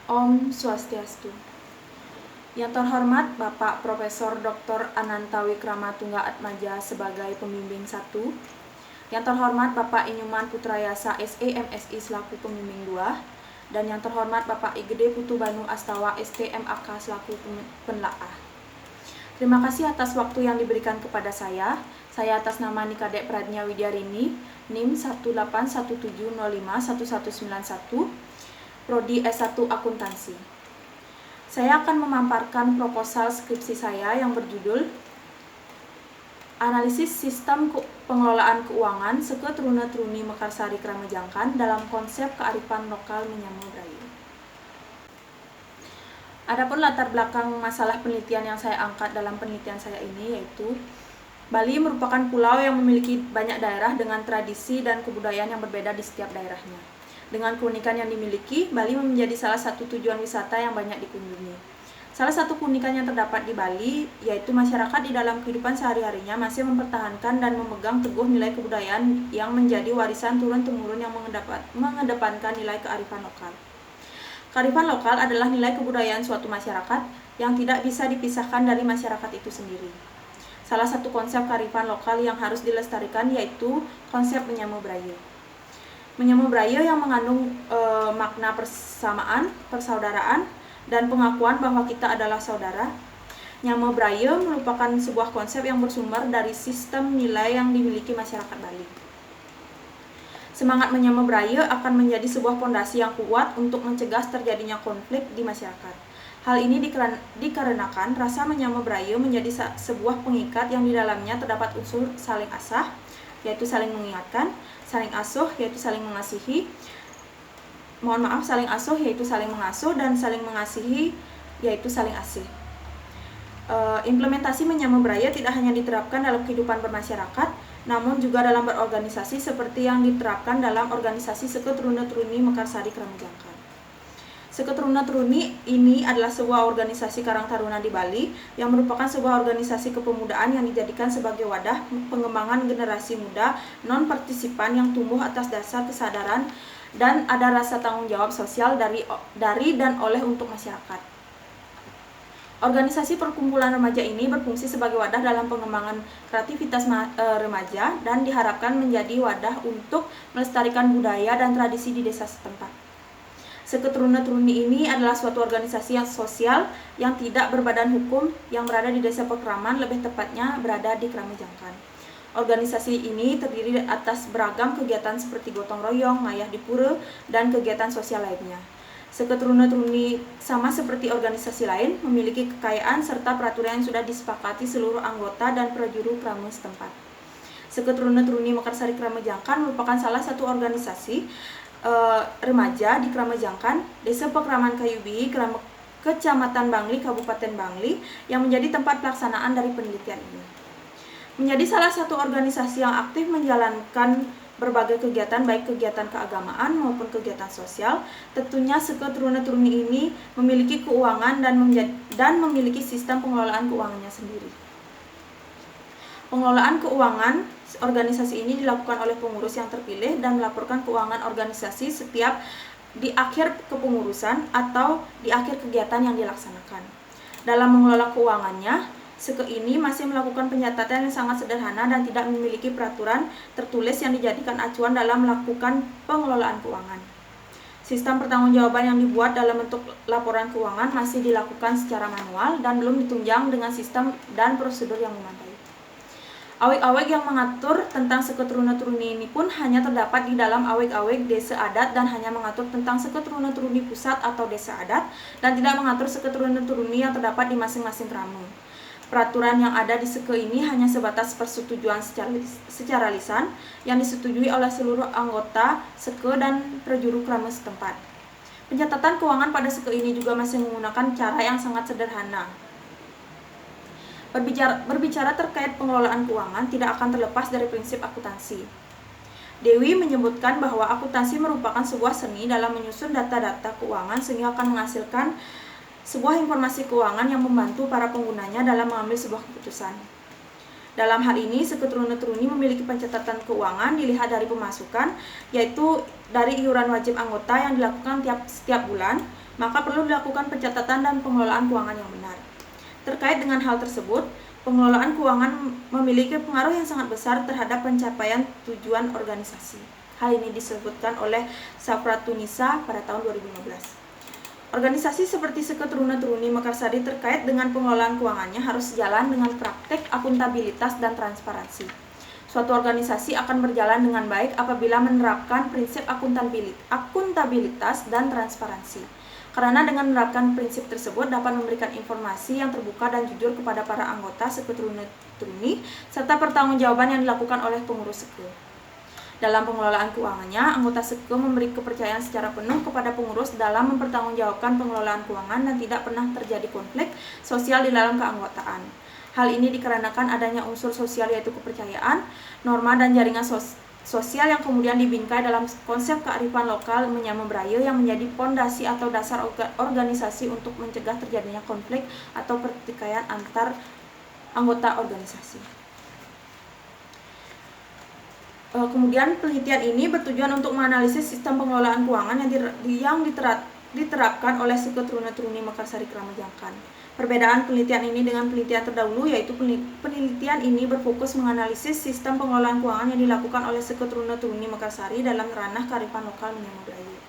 Om Swastiastu. Yang terhormat Bapak Profesor Dr. Ananta Wikramatungga-Atmaja sebagai pembimbing 1. Yang terhormat Bapak Inyuman Putrayasa SEMSI selaku pembimbing 2. Dan yang terhormat Bapak Igede Putu Banu Astawa STMAK selaku penelaah. Terima kasih atas waktu yang diberikan kepada saya. Saya atas nama Nikadek Pradnya Widyarini, NIM 18170511191, Prodi S1 Akuntansi. Saya akan memaparkan proposal skripsi saya yang berjudul Analisis Sistem Pengelolaan Keuangan Seke Truna-Truni Mekarsari Kramajangkan dalam konsep kearifan lokal Menyamo Braille. Adapun latar belakang masalah penelitian yang saya angkat dalam penelitian saya ini yaitu Bali merupakan pulau yang memiliki banyak daerah dengan tradisi dan kebudayaan yang berbeda di setiap daerahnya. Dengan keunikan yang dimiliki, Bali menjadi salah satu tujuan wisata yang banyak dikunjungi. Salah satu keunikan yang terdapat di Bali yaitu masyarakat di dalam kehidupan sehari-harinya masih mempertahankan dan memegang teguh nilai kebudayaan yang menjadi warisan turun-temurun yang mengedepankan nilai kearifan lokal. Kearifan lokal adalah nilai kebudayaan suatu masyarakat yang tidak bisa dipisahkan dari masyarakat itu sendiri. Salah satu konsep kearifan lokal yang harus dilestarikan yaitu konsep Menyamo Braille. Menyamo Braille yang mengandung makna persamaan, persaudaraan, dan pengakuan bahwa kita adalah saudara. Nyamo Braille merupakan sebuah konsep yang bersumber dari sistem nilai yang dimiliki masyarakat Bali. Semangat Menyamo Braille akan menjadi sebuah fondasi yang kuat untuk mencegah terjadinya konflik di masyarakat. Hal ini dikarenakan rasa Menyamo Braille menjadi sebuah pengikat yang di dalamnya terdapat unsur saling asah, yaitu saling mengingatkan, saling asuh yaitu saling mengasihi. Saling asuh yaitu saling mengasuh dan saling mengasihi yaitu saling asih. Implementasi Menyamo Braille tidak hanya diterapkan dalam kehidupan bermasyarakat, namun juga dalam berorganisasi seperti yang diterapkan dalam organisasi Seke Truna-Truni Mekarsari Kramajangkan. Seke Truna-Truni ini adalah sebuah organisasi Karang Taruna di Bali yang merupakan sebuah organisasi kepemudaan yang dijadikan sebagai wadah pengembangan generasi muda non-partisipan yang tumbuh atas dasar kesadaran dan ada rasa tanggung jawab sosial dari dan oleh untuk masyarakat. Organisasi perkumpulan remaja ini berfungsi sebagai wadah dalam pengembangan kreativitas remaja dan diharapkan menjadi wadah untuk melestarikan budaya dan tradisi di desa setempat. Seke Truna-Truni ini adalah suatu organisasi yang sosial yang tidak berbadan hukum yang berada di Desa Pekraman, lebih tepatnya berada di Kramajangkan. Organisasi ini terdiri atas beragam kegiatan seperti gotong royong, ngayah di pura, dan kegiatan sosial lainnya. Seke Truna-Truni sama seperti organisasi lain memiliki kekayaan serta peraturan yang sudah disepakati seluruh anggota dan prajuru krama setempat. Seke Truna-Truni Mekarsari Kramajangkan merupakan salah satu organisasi remaja di Kramajangkan, Desa Pekraman Kayubi, Kecamatan Bangli, Kabupaten Bangli, yang menjadi tempat pelaksanaan dari penelitian ini. Menjadi salah satu organisasi yang aktif menjalankan berbagai kegiatan, baik kegiatan keagamaan maupun kegiatan sosial. Tentunya Seke Truna-Truni ini memiliki keuangan dan memiliki sistem pengelolaan keuangannya sendiri. Pengelolaan keuangan organisasi ini dilakukan oleh pengurus yang terpilih dan melaporkan keuangan organisasi setiap di akhir kepengurusan atau di akhir kegiatan yang dilaksanakan. Dalam mengelola keuangannya, Seke ini masih melakukan pencatatan yang sangat sederhana dan tidak memiliki peraturan tertulis yang dijadikan acuan dalam melakukan pengelolaan keuangan. Sistem pertanggungjawaban yang dibuat dalam bentuk laporan keuangan masih dilakukan secara manual dan belum ditunjang dengan sistem dan prosedur yang memadai. Aweg-aweg yang mengatur tentang Seke Truna-Truni ini pun hanya terdapat di dalam aweg-aweg desa adat dan hanya mengatur tentang Seke Truna-Truni pusat atau desa adat dan tidak mengatur Seke Truna-Truni yang terdapat di masing-masing krama. Peraturan yang ada di Seke ini hanya sebatas persetujuan secara lisan yang disetujui oleh seluruh anggota Seke dan prajuru krama setempat. Pencatatan keuangan pada Seke ini juga masih menggunakan cara yang sangat sederhana. Berbicara terkait pengelolaan keuangan tidak akan terlepas dari prinsip akuntansi. Dewi menyebutkan bahwa akuntansi merupakan sebuah seni dalam menyusun data-data keuangan sehingga akan menghasilkan sebuah informasi keuangan yang membantu para penggunanya dalam mengambil sebuah keputusan. Dalam hal ini, Seke Truna-Truni memiliki pencatatan keuangan dilihat dari pemasukan, yaitu dari iuran wajib anggota yang dilakukan setiap bulan, maka perlu dilakukan pencatatan dan pengelolaan keuangan yang benar. Terkait dengan hal tersebut, pengelolaan keuangan memiliki pengaruh yang sangat besar terhadap pencapaian tujuan organisasi. Hal ini disebutkan oleh Sapratunisa pada tahun 2015. Organisasi seperti Seke Truna Truni Mekarsari terkait dengan pengelolaan keuangannya harus jalan dengan praktek akuntabilitas dan transparansi. Suatu organisasi akan berjalan dengan baik apabila menerapkan prinsip akuntabilitas dan transparansi. Karena dengan menerapkan prinsip tersebut dapat memberikan informasi yang terbuka dan jujur kepada para anggota Seke Truna Truni serta pertanggungjawaban yang dilakukan oleh pengurus Seke. Dalam pengelolaan keuangannya, anggota Seke memberi kepercayaan secara penuh kepada pengurus dalam mempertanggungjawabkan pengelolaan keuangan dan tidak pernah terjadi konflik sosial di dalam keanggotaan. Hal ini dikarenakan adanya unsur sosial yaitu kepercayaan, norma dan jaringan sosial yang kemudian dibingkai dalam konsep kearifan lokal Menyama Braille yang menjadi pondasi atau dasar organisasi untuk mencegah terjadinya konflik atau pertikaian antar anggota organisasi. Kemudian penelitian ini bertujuan untuk menganalisis sistem pengelolaan keuangan yang diterapkan oleh Seke Truna Truni Mekarsari Kramajangkan. Perbedaan penelitian ini dengan penelitian terdahulu yaitu penelitian ini berfokus menganalisis sistem pengelolaan keuangan yang dilakukan oleh Seke Truna Truni Mekarsari dalam ranah kearifan lokal Menyama Braille.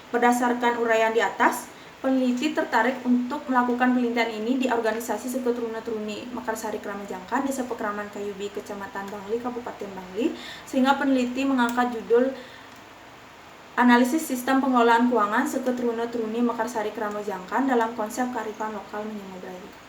Berdasarkan uraian di atas, peneliti tertarik untuk melakukan penelitian ini di organisasi Seke Truna Truni Mekarsari Kramajangkan, Desa Pekraman Kayubi, Kecamatan Bangli, Kabupaten Bangli, sehingga peneliti mengangkat judul Analisis Sistem Pengelolaan Keuangan Seke Truna Truni Mekarsari Kramajangkan dalam konsep kearifan lokal Menyama Braille.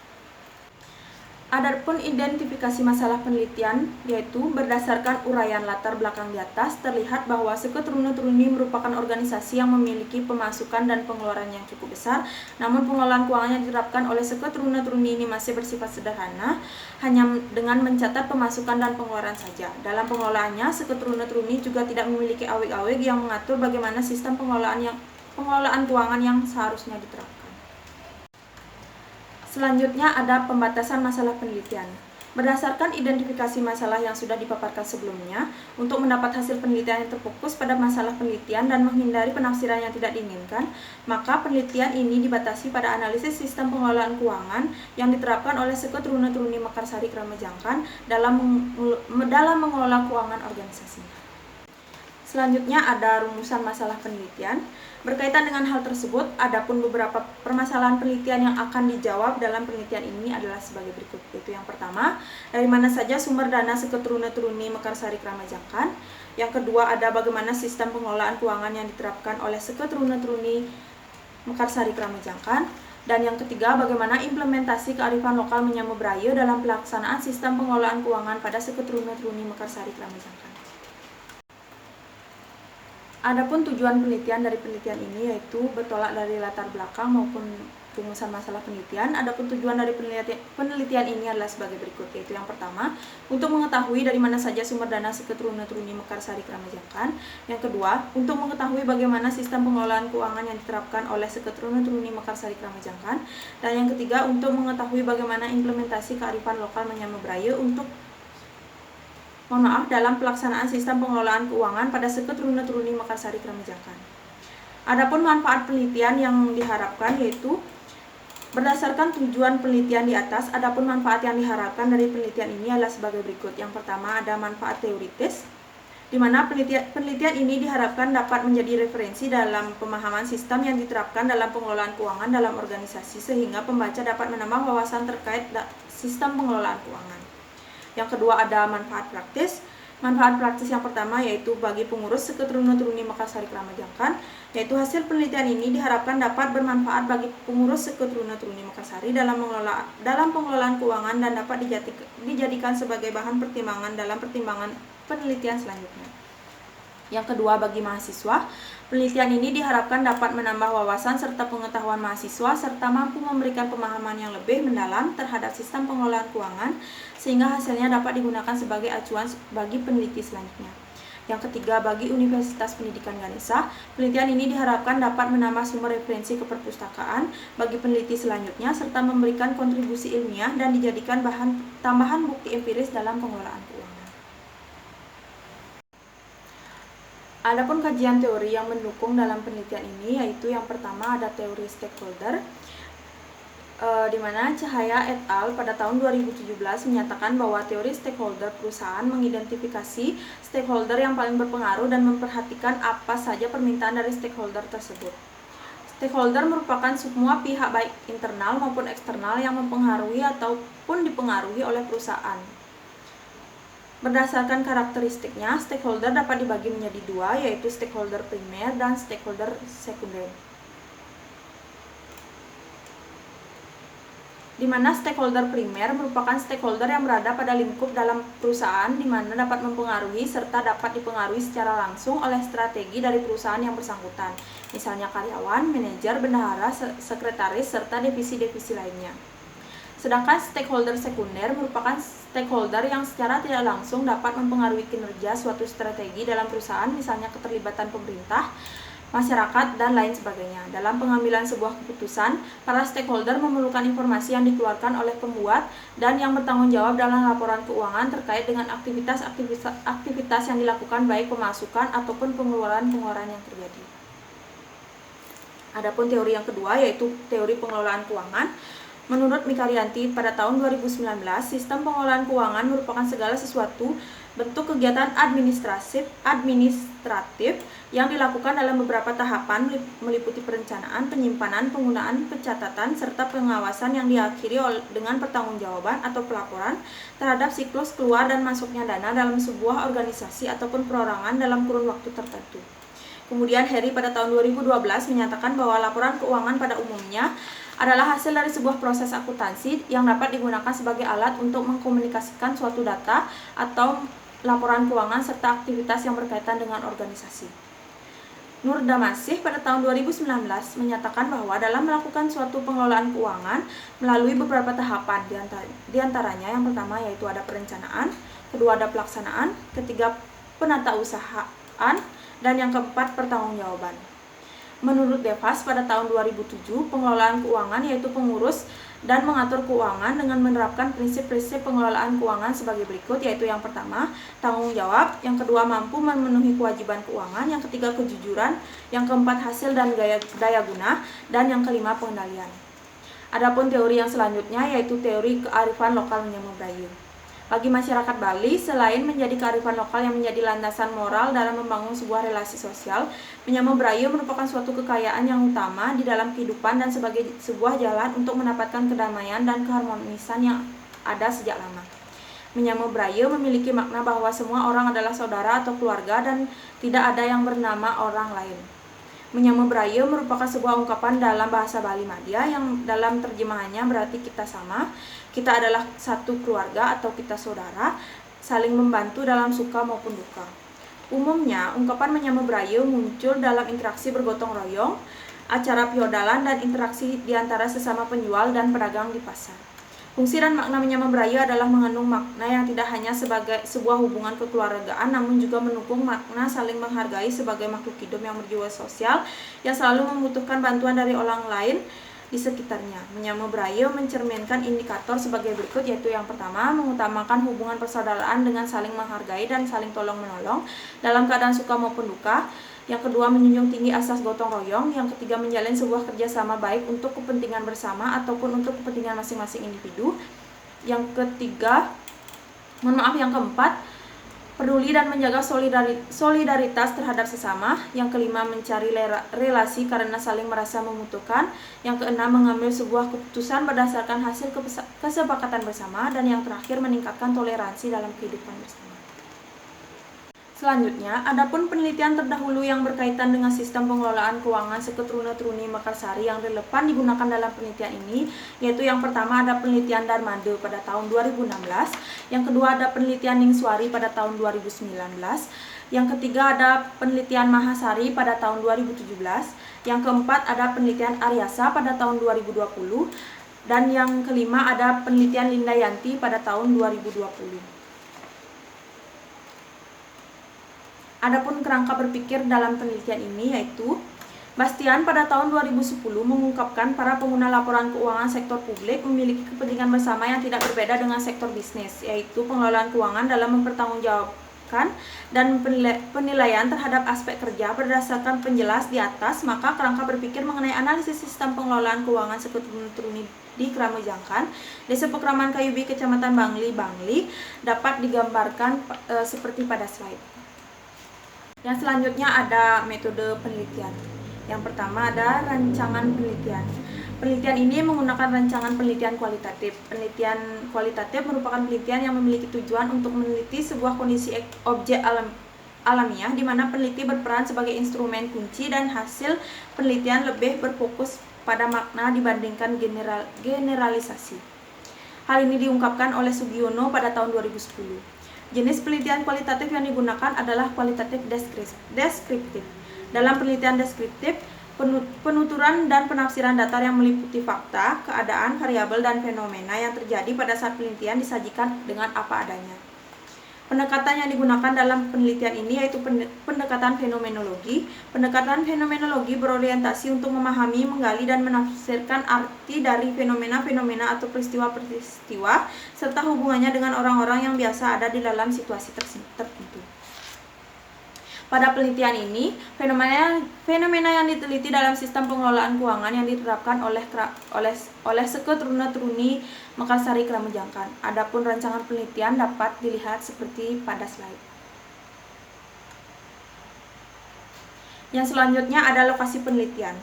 Adapun identifikasi masalah penelitian, yaitu berdasarkan uraian latar belakang di atas, terlihat bahwa Seke Truna Truni merupakan organisasi yang memiliki pemasukan dan pengeluaran yang cukup besar, namun pengelolaan keuangan yang diterapkan oleh Seke Truna Truni ini masih bersifat sederhana, hanya dengan mencatat pemasukan dan pengeluaran saja. Dalam pengelolaannya, Seke Truna Truni juga tidak memiliki awig-awig yang mengatur bagaimana sistem pengelolaan keuangan yang seharusnya diterapkan. Selanjutnya ada pembatasan masalah penelitian. Berdasarkan identifikasi masalah yang sudah dipaparkan sebelumnya, untuk mendapat hasil penelitian yang terfokus pada masalah penelitian dan menghindari penafsiran yang tidak diinginkan, maka penelitian ini dibatasi pada analisis sistem pengelolaan keuangan yang diterapkan oleh Seke Truna Truni Mekarsari Kramajangkan dalam mengelola keuangan organisasinya. Selanjutnya ada rumusan masalah penelitian. Berkaitan dengan hal tersebut, adapun beberapa permasalahan penelitian yang akan dijawab dalam penelitian ini adalah sebagai berikut. Yaitu yang pertama, dari mana saja sumber dana Seke Truna Truni Mekarsari Kramajangkan. Yang kedua, ada bagaimana sistem pengelolaan keuangan yang diterapkan oleh Seke Truna Truni Mekarsari Kramajangkan. Dan yang ketiga, bagaimana implementasi kearifan lokal Menyama Braille dalam pelaksanaan sistem pengelolaan keuangan pada Seke Truna Truni Mekarsari Kramajangkan. Adapun tujuan penelitian dari penelitian ini yaitu bertolak dari latar belakang maupun rumusan masalah penelitian. Adapun tujuan dari penelitian ini adalah sebagai berikut, yaitu yang pertama, untuk mengetahui dari mana saja sumber dana Seke Truna Truni Mekarsari Kramajangkan. Yang kedua, untuk mengetahui bagaimana sistem pengelolaan keuangan yang diterapkan oleh Seke Truna Truni Mekarsari Kramajangkan. Dan yang ketiga, untuk mengetahui bagaimana implementasi kearifan lokal Menyama Braille dalam pelaksanaan sistem pengelolaan keuangan pada Seke Truna Truni Mekarsari Kramajangkan. Adapun manfaat penelitian yang diharapkan yaitu berdasarkan tujuan penelitian di atas, adapun manfaat yang diharapkan dari penelitian ini adalah sebagai berikut. Yang pertama, ada manfaat teoritis, di mana penelitian ini diharapkan dapat menjadi referensi dalam pemahaman sistem yang diterapkan dalam pengelolaan keuangan dalam organisasi sehingga pembaca dapat menambah wawasan terkait sistem pengelolaan keuangan. Yang kedua, ada manfaat praktis. Manfaat praktis yang pertama yaitu bagi pengurus Seke Truna Truni Mekarsari Kramajangkan, yaitu hasil penelitian ini diharapkan dapat bermanfaat bagi pengurus Seke Truna Truni Mekarsari dalam pengelolaan keuangan dan dapat dijadikan sebagai bahan pertimbangan dalam pertimbangan penelitian selanjutnya. Yang kedua, bagi mahasiswa, penelitian ini diharapkan dapat menambah wawasan serta pengetahuan mahasiswa serta mampu memberikan pemahaman yang lebih mendalam terhadap sistem pengelolaan keuangan sehingga hasilnya dapat digunakan sebagai acuan bagi peneliti selanjutnya. Yang ketiga, bagi Universitas Pendidikan Ganesha, penelitian ini diharapkan dapat menambah sumber referensi keperpustakaan bagi peneliti selanjutnya serta memberikan kontribusi ilmiah dan dijadikan bahan tambahan bukti empiris dalam pengelolaan keuangan. Adapun kajian teori yang mendukung dalam penelitian ini yaitu yang pertama ada teori stakeholder, di mana Cahaya et al. Pada tahun 2017 menyatakan bahwa teori stakeholder perusahaan mengidentifikasi stakeholder yang paling berpengaruh dan memperhatikan apa saja permintaan dari stakeholder tersebut. Stakeholder merupakan semua pihak baik internal maupun eksternal yang mempengaruhi ataupun dipengaruhi oleh perusahaan. Berdasarkan karakteristiknya, stakeholder dapat dibagi menjadi dua, yaitu stakeholder primer dan stakeholder sekunder. Di mana stakeholder primer merupakan stakeholder yang berada pada lingkup dalam perusahaan di mana dapat mempengaruhi serta dapat dipengaruhi secara langsung oleh strategi dari perusahaan yang bersangkutan, misalnya karyawan, manajer, bendahara, sekretaris, serta divisi-divisi lainnya. Sedangkan stakeholder sekunder merupakan stakeholder yang secara tidak langsung dapat mempengaruhi kinerja suatu strategi dalam perusahaan, misalnya keterlibatan pemerintah, masyarakat, dan lain sebagainya. Dalam pengambilan sebuah keputusan, para stakeholder memerlukan informasi yang dikeluarkan oleh pembuat dan yang bertanggung jawab dalam laporan keuangan terkait dengan aktivitas yang dilakukan, baik pemasukan ataupun pengeluaran yang terjadi. Adapun teori yang kedua yaitu teori pengelolaan keuangan. Menurut Mikarianti, pada tahun 2019, sistem pengelolaan keuangan merupakan segala sesuatu bentuk kegiatan administratif yang dilakukan dalam beberapa tahapan meliputi perencanaan, penyimpanan, penggunaan, pencatatan, serta pengawasan yang diakhiri dengan pertanggungjawaban atau pelaporan terhadap siklus keluar dan masuknya dana dalam sebuah organisasi ataupun perorangan dalam kurun waktu tertentu. Kemudian Harry pada tahun 2012 menyatakan bahwa laporan keuangan pada umumnya adalah hasil dari sebuah proses akuntansi yang dapat digunakan sebagai alat untuk mengkomunikasikan suatu data atau laporan keuangan serta aktivitas yang berkaitan dengan organisasi. Nur Damasih pada tahun 2019 menyatakan bahwa dalam melakukan suatu pengelolaan keuangan melalui beberapa tahapan, diantaranya yang pertama yaitu ada perencanaan, kedua ada pelaksanaan, ketiga penatausahaan, dan yang keempat pertanggungjawaban. Menurut Devas pada tahun 2007, pengelolaan keuangan yaitu pengurus dan mengatur keuangan dengan menerapkan prinsip-prinsip pengelolaan keuangan sebagai berikut, yaitu yang pertama, tanggung jawab, yang kedua, mampu memenuhi kewajiban keuangan, yang ketiga, kejujuran, yang keempat, hasil dan daya guna, dan yang kelima, pengendalian. Adapun teori yang selanjutnya yaitu teori kearifan lokal Menyama Braille. Bagi masyarakat Bali, selain menjadi kearifan lokal yang menjadi landasan moral dalam membangun sebuah relasi sosial, Menyama Braille merupakan suatu kekayaan yang utama di dalam kehidupan dan sebagai sebuah jalan untuk mendapatkan kedamaian dan keharmonisan yang ada sejak lama. Menyama Braille memiliki makna bahwa semua orang adalah saudara atau keluarga dan tidak ada yang bernama orang lain. Menyama Braille merupakan sebuah ungkapan dalam bahasa Bali Madya yang dalam terjemahannya berarti kita sama, kita adalah satu keluarga atau kita saudara, saling membantu dalam suka maupun duka. Umumnya, ungkapan Menyama Braille muncul dalam interaksi bergotong royong, acara piodalan, dan interaksi di antara sesama penjual dan pedagang di pasar. Fungsi dan makna Menyama Braille adalah mengandung makna yang tidak hanya sebagai sebuah hubungan kekeluargaan, namun juga mendukung makna saling menghargai sebagai makhluk hidup yang berjiwa sosial yang selalu membutuhkan bantuan dari orang lain di sekitarnya. Menyama Braille mencerminkan indikator sebagai berikut, yaitu yang pertama, mengutamakan hubungan persaudaraan dengan saling menghargai dan saling tolong-menolong dalam keadaan suka maupun duka. Yang kedua, menjunjung tinggi asas gotong royong. Yang ketiga, menjalin sebuah kerjasama baik untuk kepentingan bersama ataupun untuk kepentingan masing-masing individu. Yang keempat, peduli dan menjaga solidaritas terhadap sesama. Yang kelima, mencari relasi karena saling merasa membutuhkan. Yang keenam, mengambil sebuah keputusan berdasarkan hasil kesepakatan bersama. Dan yang terakhir, meningkatkan toleransi dalam kehidupan bersama. Selanjutnya, adapun penelitian terdahulu yang berkaitan dengan sistem pengelolaan keuangan Seketruna-Truni Mekarsari yang relevan digunakan dalam penelitian ini, yaitu yang pertama ada penelitian Darmade pada tahun 2016, yang kedua ada penelitian Ningswari pada tahun 2019, yang ketiga ada penelitian Mahasari pada tahun 2017, yang keempat ada penelitian Aryasa pada tahun 2020, dan yang kelima ada penelitian Lindayanti pada tahun 2020. Adapun kerangka berpikir dalam penelitian ini yaitu Bastian pada tahun 2010 mengungkapkan para pengguna laporan keuangan sektor publik memiliki kepentingan bersama yang tidak berbeda dengan sektor bisnis, yaitu pengelolaan keuangan dalam pendidikan dan penilaian terhadap aspek kerja berdasarkan penjelas di atas, maka kerangka berpikir mengenai analisis sistem pengelolaan keuangan Seketuruni di Kramajangkan, Desa Pekraman Kayubi, Kecamatan Bangli, dapat digambarkan seperti pada slide. Yang selanjutnya ada metode penelitian. Yang pertama ada rancangan penelitian. Penelitian ini menggunakan rancangan penelitian kualitatif. Penelitian kualitatif merupakan penelitian yang memiliki tujuan untuk meneliti sebuah kondisi objek alamiah di mana peneliti berperan sebagai instrumen kunci dan hasil penelitian lebih berfokus pada makna dibandingkan generalisasi. Hal ini diungkapkan oleh Sugiono pada tahun 2010. Jenis penelitian kualitatif yang digunakan adalah kualitatif deskriptif. Dalam penelitian deskriptif, penuturan dan penafsiran data yang meliputi fakta, keadaan, variabel, dan fenomena yang terjadi pada saat penelitian disajikan dengan apa adanya. Pendekatan yang digunakan dalam penelitian ini yaitu pendekatan fenomenologi. Pendekatan fenomenologi berorientasi untuk memahami, menggali, dan menafsirkan arti dari fenomena-fenomena atau peristiwa-peristiwa serta hubungannya dengan orang-orang yang biasa ada di dalam situasi tertentu. Pada penelitian ini, fenomena yang diteliti dalam sistem pengelolaan keuangan yang diterapkan oleh Seketuruni Mekarsari Kramajangkan. Adapun rancangan penelitian dapat dilihat seperti pada slide. Yang selanjutnya ada lokasi penelitian.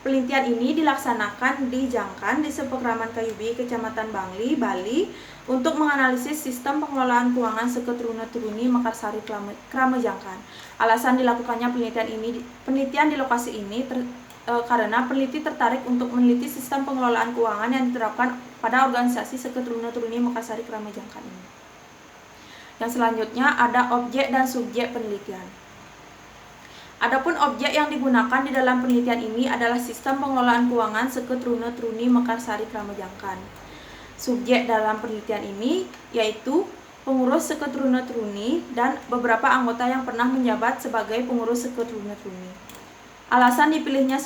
Penelitian ini dilaksanakan di Jangkan, Desa Pekraman Kayubi, Kecamatan Bangli, Bali, untuk menganalisis sistem pengelolaan keuangan Seketuruni Mekarsari Kramajangkan. Alasan dilakukannya penelitian di lokasi ini karena peneliti tertarik untuk meneliti sistem pengelolaan keuangan yang diterapkan pada organisasi Seketuruni Mekarsari Kramajangkan ini. Yang selanjutnya ada objek dan subjek penelitian. Adapun objek yang digunakan di dalam penelitian ini adalah sistem pengelolaan keuangan Seketuruni Mekarsari Kramajangkan. Subjek dalam penelitian ini yaitu pengurus Seketuruni dan beberapa anggota yang pernah menjabat sebagai pengurus Seketuruni. Alasan dipilihnya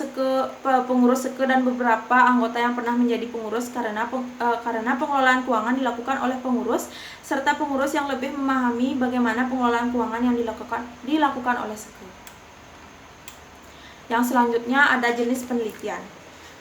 pengurus Seke dan beberapa anggota yang pernah menjadi pengurus karena pengelolaan keuangan dilakukan oleh pengurus serta pengurus yang lebih memahami bagaimana pengelolaan keuangan yang dilakukan oleh Seke. Yang selanjutnya ada jenis penelitian.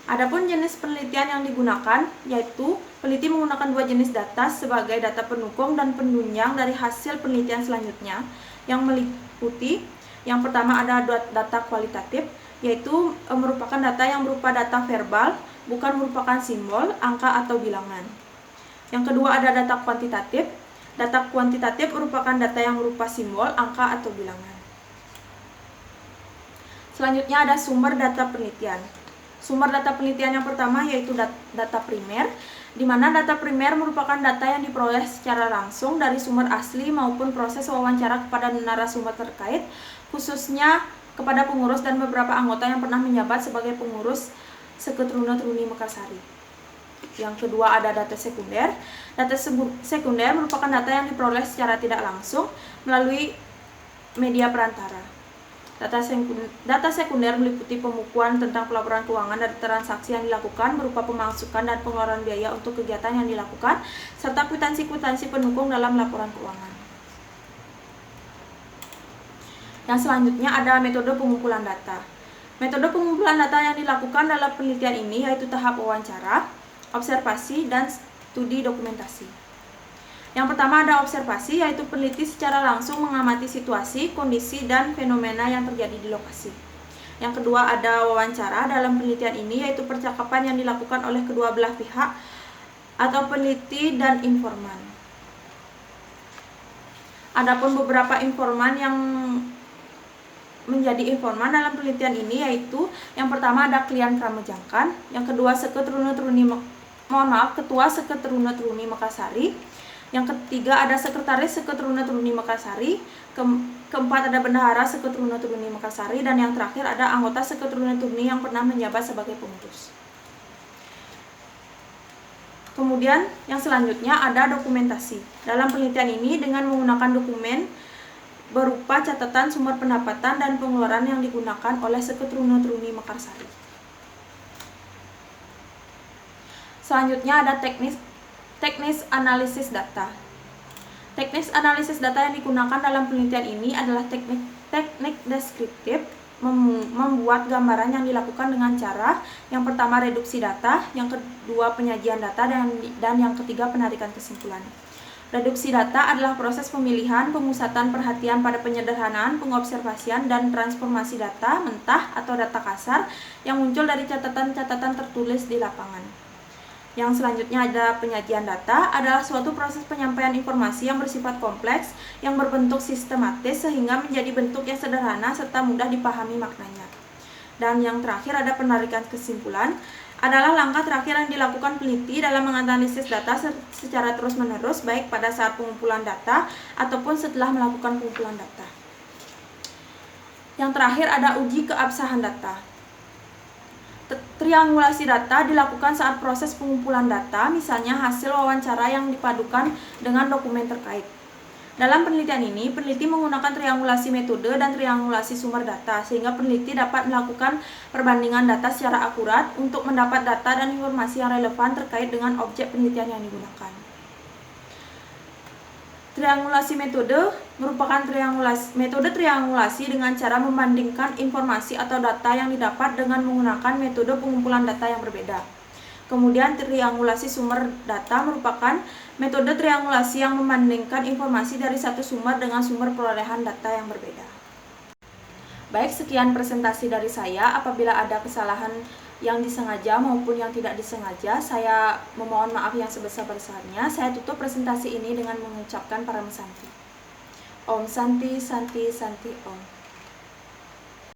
Adapun jenis penelitian yang digunakan yaitu peneliti menggunakan dua jenis data sebagai data pendukung dan penunjang dari hasil penelitian selanjutnya yang meliputi yang pertama ada data kualitatif yaitu merupakan data yang berupa data verbal, bukan merupakan simbol, angka atau bilangan. Yang kedua ada data kuantitatif. Data kuantitatif merupakan data yang berupa simbol, angka atau bilangan. Selanjutnya ada sumber data penelitian. Sumber data penelitian yang pertama yaitu data primer, di mana data primer merupakan data yang diperoleh secara langsung dari sumber asli maupun proses wawancara kepada narasumber terkait, khususnya kepada pengurus dan beberapa anggota yang pernah menjabat sebagai pengurus Seketuruni Mekarsari. Yang kedua ada data sekunder. Data sekunder merupakan data yang diperoleh secara tidak langsung melalui media perantara. Data sekunder meliputi pembukuan tentang pelaporan keuangan dari transaksi yang dilakukan berupa pemasukan dan pengeluaran biaya untuk kegiatan yang dilakukan, serta kwitansi-kwitansi pendukung dalam laporan keuangan. Yang selanjutnya ada metode pengumpulan data. Metode pengumpulan data yang dilakukan dalam penelitian ini yaitu tahap wawancara, observasi, dan studi dokumentasi. Yang pertama ada observasi, yaitu peneliti secara langsung mengamati situasi, kondisi, dan fenomena yang terjadi di lokasi. Yang kedua ada wawancara. Dalam penelitian ini yaitu percakapan yang dilakukan oleh kedua belah pihak atau peneliti dan informan. Adapun beberapa informan yang menjadi informan dalam penelitian ini yaitu yang pertama ada klien Kramajangkan, yang kedua ketua Seketuruni Mekarsari. Yang ketiga ada sekretaris Seketuruni Mekarsari, keempat ada bendahara Seketuruni Mekarsari, dan yang terakhir ada anggota Seketuruni yang pernah menjabat sebagai pengurus. Kemudian yang selanjutnya ada dokumentasi. Dalam penelitian ini dengan menggunakan dokumen berupa catatan sumber pendapatan dan pengeluaran yang digunakan oleh Seketuruni Mekarsari. Selanjutnya ada teknis analisis data. Teknik analisis data yang digunakan dalam penelitian ini adalah teknik deskriptif, membuat gambaran yang dilakukan dengan cara yang pertama reduksi data, yang kedua penyajian data, dan yang ketiga penarikan kesimpulan. Reduksi data adalah proses pemilihan, pemusatan perhatian pada penyederhanaan, pengobservasian, dan transformasi data mentah atau data kasar yang muncul dari catatan-catatan tertulis di lapangan. Yang selanjutnya ada penyajian data, adalah suatu proses penyampaian informasi yang bersifat kompleks, yang berbentuk sistematis sehingga menjadi bentuk yang sederhana serta mudah dipahami maknanya. Dan yang terakhir ada penarikan kesimpulan, adalah langkah terakhir yang dilakukan peneliti dalam menganalisis data secara terus-menerus, baik pada saat pengumpulan data ataupun setelah melakukan pengumpulan data. Yang terakhir ada uji keabsahan data. Triangulasi data dilakukan saat proses pengumpulan data, misalnya hasil wawancara yang dipadukan dengan dokumen terkait. Dalam penelitian ini, peneliti menggunakan triangulasi metode dan triangulasi sumber data, sehingga peneliti dapat melakukan perbandingan data secara akurat untuk mendapat data dan informasi yang relevan terkait dengan objek penelitian yang digunakan. Triangulasi metode merupakan metode triangulasi dengan cara membandingkan informasi atau data yang didapat dengan menggunakan metode pengumpulan data yang berbeda. Kemudian triangulasi sumber data merupakan metode triangulasi yang membandingkan informasi dari satu sumber dengan sumber perolehan data yang berbeda. Baik, sekian presentasi dari saya. Apabila ada kesalahan yang disengaja maupun yang tidak disengaja, saya memohon maaf yang sebesar-besarnya. Saya tutup presentasi ini dengan mengucapkan Param Santi. Om Santi, Santi, Santi, Om.